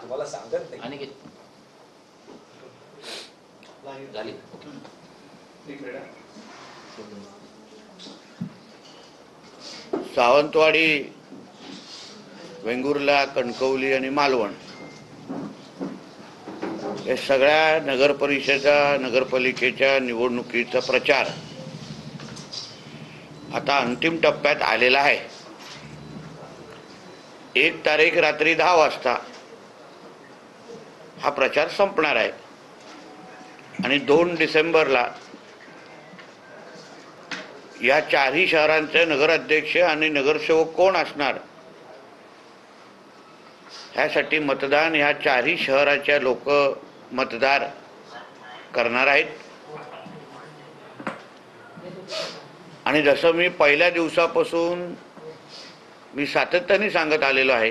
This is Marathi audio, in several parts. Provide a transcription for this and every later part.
तुम्हाला सांगत नाही. आणि झाली सावंतवाडी, वेंगुर्ला, कणकवली आणि मालवण या सगळ्या नगरपालिकेच्या निवडणुकीचा प्रचार आता अंतिम टप्प्यात आलेला आहे. 1 तारीख रात्री 10 वाजता हा प्रचार संपणार आहे आणि 2 डिसेंबरला या 4ही शहरांचे नगराध्यक्ष आणि नगरसेवक कोण असणार ह्यासाठी मतदान ह्या 4ही शहराच्या लोक मतदार करणार आहेत. आणि जसं मी पहिल्या दिवसापासून मी सातत्याने सांगत आलेलो आहे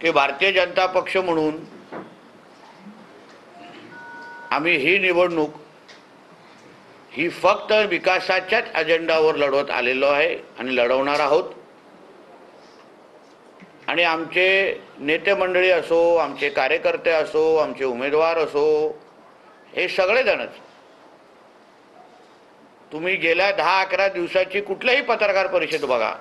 की भारतीय जनता पक्ष म्हणून आम्ही ही निवडणूक ही फक्त विकासाच्याच अजेंडावर लढवत आलेलो आहे आणि लढवणार आहोत. आणि आमचे नेते मंडळी असो, आमचे कार्यकर्ते असो, आमचे उमेदवार असो, हे सगळेजणच तुम्ही गेल्या 10-11 दिवसाची कुठल्याही पत्रकार परिषद बघा,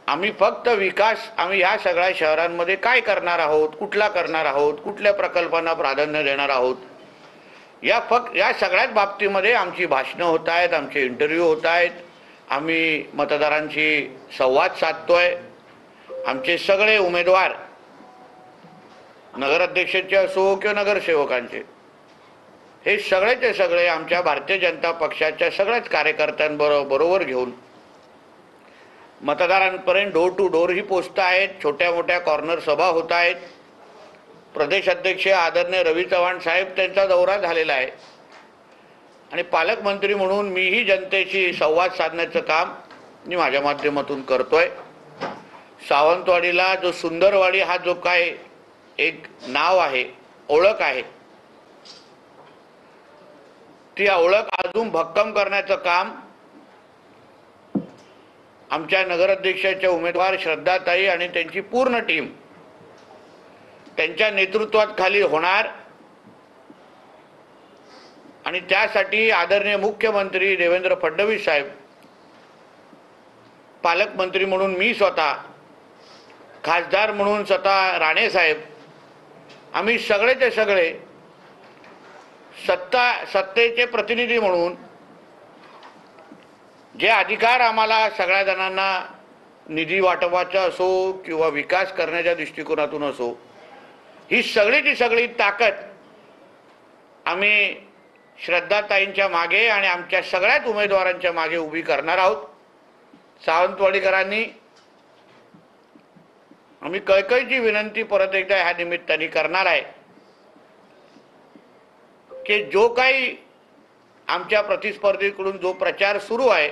आम्ही फक्त विकास, आम्ही ह्या सगळ्या शहरांमध्ये काय करणार आहोत, कुठला करणार आहोत, कुठल्या प्रकल्पांना प्राधान्य देणार आहोत, या सगळ्याच बाबतीमध्ये आमची भाषणं होत आहेत, आमचे इंटरव्ह्यू होत आहेत, आम्ही मतदारांशी संवाद साधतोय. आमचे सगळे उमेदवार नगराध्यक्षाचे असो किंवा नगरसेवकांचे, हे सगळेचे सगळे आमच्या भारतीय जनता पक्षाच्या सगळ्याच कार्यकर्त्यांबरोबर घेऊन मतदारांपर्यंत डोर टू डोर ही पोचत आहेत. छोट्या मोठ्या कॉर्नर सभा होत आहेत. प्रदेश अध्यक्ष आदरणीय रवी चव्हाण साहेब त्यांचा दौरा झालेला आहे आणि पालकमंत्री म्हणून मीही जनतेशी संवाद साधण्याचं काम मी माझ्या माध्यमातून करतोय. सावंतवाडीला जो सुंदरवाडी हा जो काय एक नाव आहे, ओळख आहे, ती ओळख अजून भक्कम करण्याचं काम आमच्या नगराध्यक्षाच्या उमेदवार श्रद्धाताई आणि त्यांची पूर्ण टीम त्यांच्या नेतृत्वात खाली होणार. आणि त्यासाठी आदरणीय मुख्यमंत्री देवेंद्र फडणवीस साहेब, पालकमंत्री म्हणून मी स्वतः, खासदार म्हणून स्वतः राणे साहेब, आम्ही सगळेचे सगळे सत्तेचे प्रतिनिधी म्हणून जे अधिकार आम्हाला सगळ्या जणांना निधी वाटपाचा असो किंवा विकास करण्याच्या दृष्टिकोनातून असो, ही सगळीची सगळी ताकद आम्ही श्रद्धाताईंच्या मागे आणि आमच्या सगळ्याच उमेदवारांच्या मागे उभी करणार आहोत. सावंतवाडीकरांनी आम्ही कळकळीची विनंती परत एकदा ह्या निमित्ताने करणार आहे की जो काही आमच्या प्रतिस्पर्धीकडून जो प्रचार सुरू आहे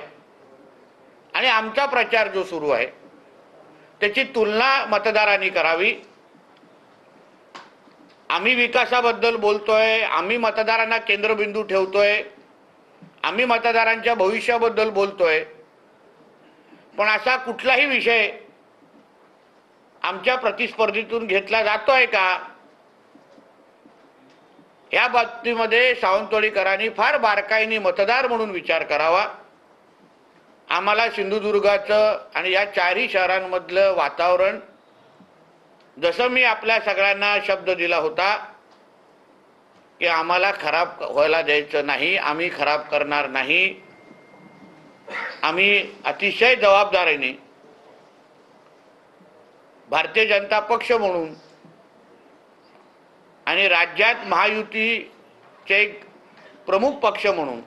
आणि आमचा प्रचार जो सुरू आहे त्याची तुलना मतदारांनी करावी. आम्ही विकासाबद्दल बोलतोय, आम्ही मतदारांना केंद्रबिंदू ठेवतोय, आम्ही मतदारांच्या भविष्याबद्दल बोलतोय, पण असा कुठलाही विषय आमच्या प्रतिस्पर्धीतून घेतला जातोय का, या बाबतीमध्ये सावंतवाडीकरांनी फार बारकाईने मतदार म्हणून विचार करावा. आम्हाला सिंधुदुर्गाचं आणि या 4ही शहरांमधलं वातावरण, जसं मी आपल्या सगळ्यांना शब्द दिला होता की आम्हाला खराब व्हायला द्यायचं नाही, आम्ही खराब करणार नाही, आम्ही अतिशय जबाबदारीने भारतीय जनता पक्ष म्हणून आणि राज्यात महायुतीचे एक प्रमुख पक्ष म्हणून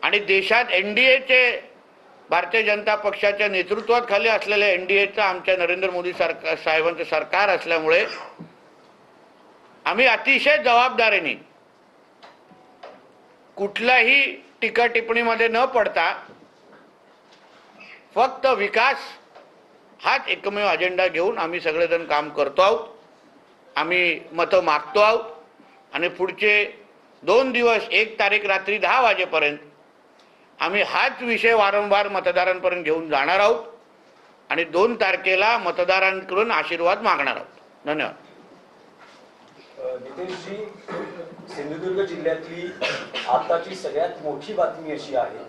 आणि देशात एनडीएचे, भारतीय जनता पक्षाच्या नेतृत्वात खाली असलेल्या एनडीएचं आमच्या नरेंद्र मोदी साहेबांचं सरकार असल्यामुळे आम्ही अतिशय जबाबदारीने कुठल्याही टीका टिप्पणीमध्ये न पडता फक्त विकास हाच एकमेव अजेंडा घेऊन आम्ही सगळेजण काम करतो आहोत. आम्ही मतं मागतो आहोत आणि पुढचे 2 दिवस 1 तारीख रात्री 10 वाजेपर्यंत आम्ही हाच विषय वारंवार मतदारांपर्यंत घेऊन जाणार आहोत. आणि 2 तारखेला मतदारांकडून आशीर्वाद मागणार आहोत. धन्यवाद. नितेशजी, सिंधुदुर्ग जिल्ह्यातली आताची सगळ्यात मोठी बातमी अशी आहे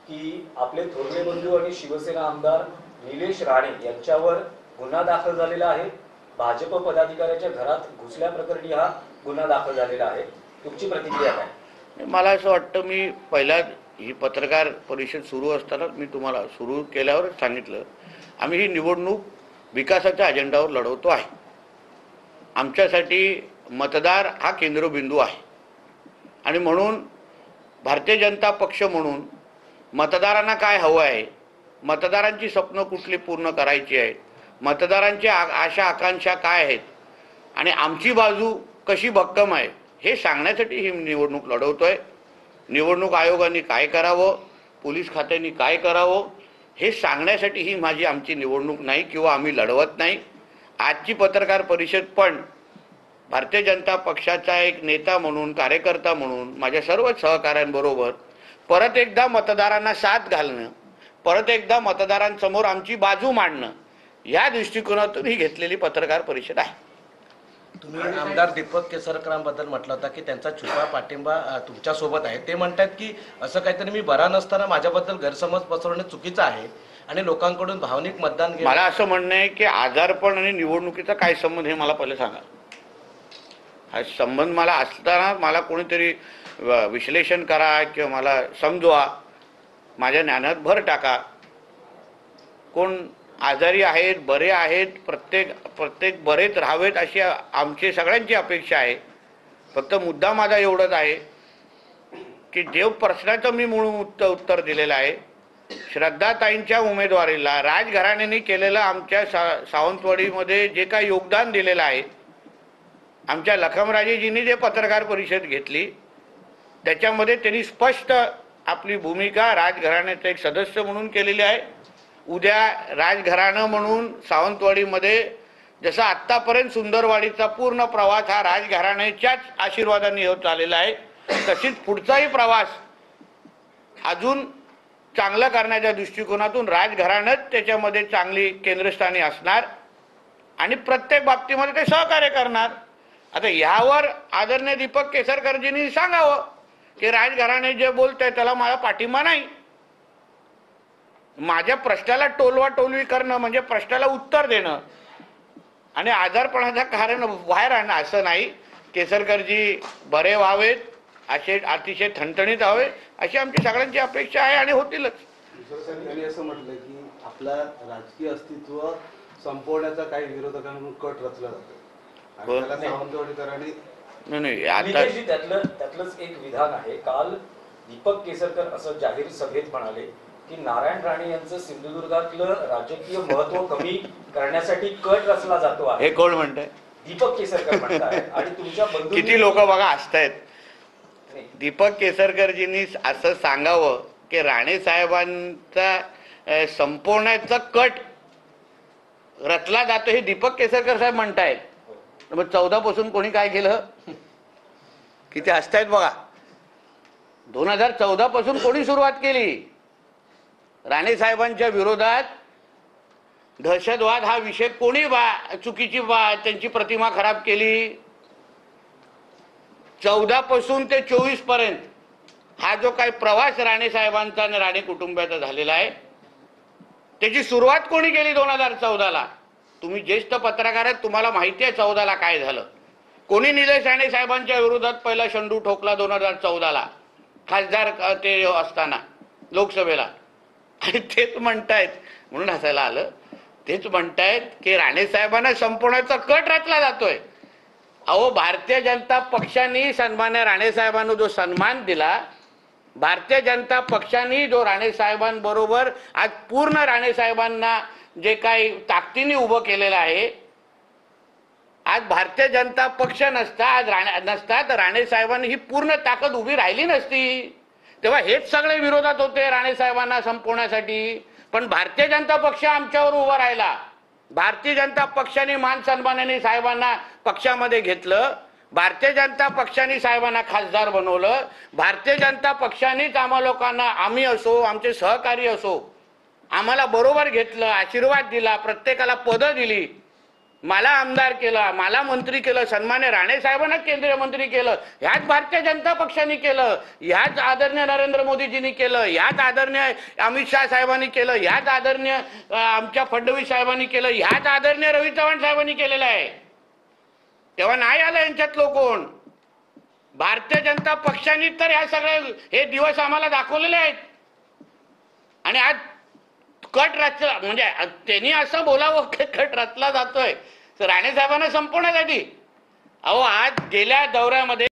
की आपले थोरले बंधू आणि शिवसेना आमदार निलेश राणे यांच्यावर गुन्हा दाखल झालेला आहे. भाजप पदाधिकाऱ्याच्या घरात घुसल्याप्रकरणी हा गुन्हा दाखल झालेला आहे. तुमची प्रतिक्रिया काय? मला असं वाटतं, मी पहिला ही पत्रकार परिषद सुरू असताना मी तुम्हाला सुरू केल्यावरच सांगितलं, आम्ही ही निवडणूक विकासाच्या अजेंडावर लढवतो आहे. आमच्यासाठी मतदार हा केंद्रबिंदू आहे आणि म्हणून भारतीय जनता पक्ष म्हणून मतदारांना काय हवं आहे, मतदारांची स्वप्न कुठली पूर्ण करायची आहेत, मतदारांच्या आशा आकांक्षा काय आहेत आणि आमची बाजू कशी भक्कम आहे हे सांगण्यासाठी ही निवडणूक लढवतोय. निवडणूक आयोगाने काय करावं, पोलीस खात्याने काय करावं हे सांगण्यासाठी ही आमची निवडणूक नाही किंवा आम्ही लढवत नाही. आजची पत्रकार परिषद पण भारतीय जनता पक्षाचा एक नेता म्हणून, कार्यकर्ता म्हणून माझ्या सर्व सहकाऱ्यांबरोबर परत एकदा मतदारांना साथ घालणं, परत एकदा मतदारांसमोर आमची बाजू मांडणं या दृष्टिकोनातून ही घेतलेली पत्रकार परिषद आहे. तुम्ही आमदार दीपक केसरकरांबद्दल म्हटलं होतं की त्यांचा छुपा पाठिंबा तुमच्यासोबत आहे. ते म्हणतात की असं काहीतरी मी बरा नसताना माझ्याबद्दल गैरसमज पसरवणे चुकीचं आहे आणि लोकांकडून भावनिक मतदान घेणं. मला असं म्हणणं आहे की आजारपण आणि निवडणुकीचा काय संबंध हे मला पहिले सांगा. हा संबंध मला असताना मला कोणीतरी विश्लेषण करा किंवा मला समजवा, माझ्या ज्ञानात भर टाका. कोण आजारी आहेत, बरे आहेत, प्रत्येक बरेच राहावेत अशी आमची सगळ्यांची अपेक्षा आहे. फक्त मुद्दा माझा एवढंच आहे की देव प्रश्नाचं मी म्हणून उत्तर दिलेलं आहे. श्रद्धाताईंच्या उमेदवारीला राजघराण्याने केलेलं आमच्या सावंतवाडीमध्ये जे काही योगदान दिलेलं आहे, आमच्या लखमराजेजींनी जे पत्रकार परिषद घेतली त्याच्यामध्ये त्यांनी स्पष्ट आपली भूमिका राजघराण्याचा एक सदस्य म्हणून केलेली आहे. उद्या राजघराणं म्हणून सावंतवाडीमध्ये जसा आत्तापर्यंत सुंदरवाडीचा पूर्ण प्रवास हा राजघराण्याच्याच आशीर्वादाने होत चाललेला आहे, तशीच पुढचाही प्रवास अजून चांगलं करण्याच्या दृष्टिकोनातून राजघराणंच त्याच्यामध्ये चांगली केंद्रस्थानी असणार आणि प्रत्येक बाबतीमध्ये ते सहकार्य करणार. आता यावर आदरणीय दीपक केसरकरजींनी सांगावं की राजघराणे जे बोलतंय त्याला माझा पाठिंबा नाही. माझ्या प्रश्नाला टोलवाटोलवी करणं म्हणजे प्रश्नाला उत्तर देणं आणि आजारपणाचं कारण बाहेर आणणं असं नाही. केसरकरजी बरे व्हावेत, असे अतिशय ठणठणीत हवे अशी आमची सगळ्यांची अपेक्षा आहे आणि होतीलच. त्यांनी असं म्हटलं की आपला राजकीय अस्तित्व संपवण्याचा काही विरोधकांकडून कट रचला जातो. नाही आता त्यातलंच एक विधान आहे. काल दीपक केसरकर असं जाहीर सभेत म्हणाले की नारायण राणे यांचं सिंधुदुर्गातलं राजकीय महत्व कमी करण्यासाठी कट रचला जातो आहे. हे कोण म्हणतंय? दीपक केसरकर म्हणतात. आणि तुमच्या बंधू किती लोक बघा हसतायत. दीपक केसरकरजींनी असं सांगावं की राणे साहेबांचा संपवण्याचा कट रचला जातो हे दीपक केसरकर साहेब म्हणतायत. मग 14 पासून कोणी काय केलं? किती हसतायत बघा. 2014 पासून कोणी सुरुवात केली? राणे साहेबांच्या विरोधात दहशतवाद हा विषय कोणी चुकीची त्यांची प्रतिमा खराब केली? 14 पासून ते 24 पर्यंत हा जो काही प्रवास राणे साहेबांचा आणि राणे कुटुंबाचा झालेला आहे त्याची सुरुवात कोणी केली? 2014ला. तुम्ही ज्येष्ठ पत्रकार आहेत, तुम्हाला माहिती आहे 14ला काय झालं. कोणी निलेश राणे साहेबांच्या विरोधात पहिला शंडू ठोकला 2014ला खासदार ते असताना लोकसभेला. आणि तेच म्हणतायत, म्हणून हसायला आलं, तेच म्हणतायत की राणे साहेबांना संपवण्याचा कट रचला जातोय. अहो, भारतीय जनता पक्षाने सन्मान्य राणे साहेबांना जो सन्मान दिला, भारतीय जनता पक्षाने जो राणे साहेबांबरोबर आज पूर्ण राणे साहेबांना जे काही ताकदीने उभं केलेलं आहे, आज भारतीय जनता पक्ष नसता, आज नसता तर राणे साहेबांनी ही पूर्ण ताकद उभी राहिली नसती. तेव्हा हेच सगळे विरोधात होते राणे साहेबांना संपवण्यासाठी. पण भारतीय जनता पक्ष आमच्यावर उभा राहिला. भारतीय जनता पक्षाने मान सन्मानाने साहेबांना पक्षामध्ये घेतलं. भारतीय जनता पक्षाने साहेबांना खासदार बनवलं. भारतीय जनता पक्षानेच आम्हा लोकांना, आम्ही असो, आमचे सहकारी असो, आम्हाला बरोबर घेतलं, आशीर्वाद दिला, प्रत्येकाला पदं दिली, मला आमदार केलं, मला मंत्री केलं, सन्मान्य राणे साहेबांना केंद्रीय मंत्री केलं, ह्याच भारतीय जनता पक्षाने केलं, ह्याच आदरणीय नरेंद्र मोदीजींनी केलं, ह्याच आदरणीय अमित शाह साहेबांनी केलं, ह्याच आदरणीय आमच्या फडणवीस साहेबांनी केलं, ह्याच आदरणीय रवी चव्हाण साहेबांनी केलेलं आहे. तेव्हा नाही आलं यांच्यातलं कोण. भारतीय जनता पक्षाने तर या सगळे हे दिवस आम्हाला दाखवलेले आहेत. आणि आज कट रचला, म्हणजे त्यांनी असं बोलावं की कट रचला जातोय राणे साहेबांना संपवण्यासाठी. अहो आज गेल्या दौऱ्यामध्ये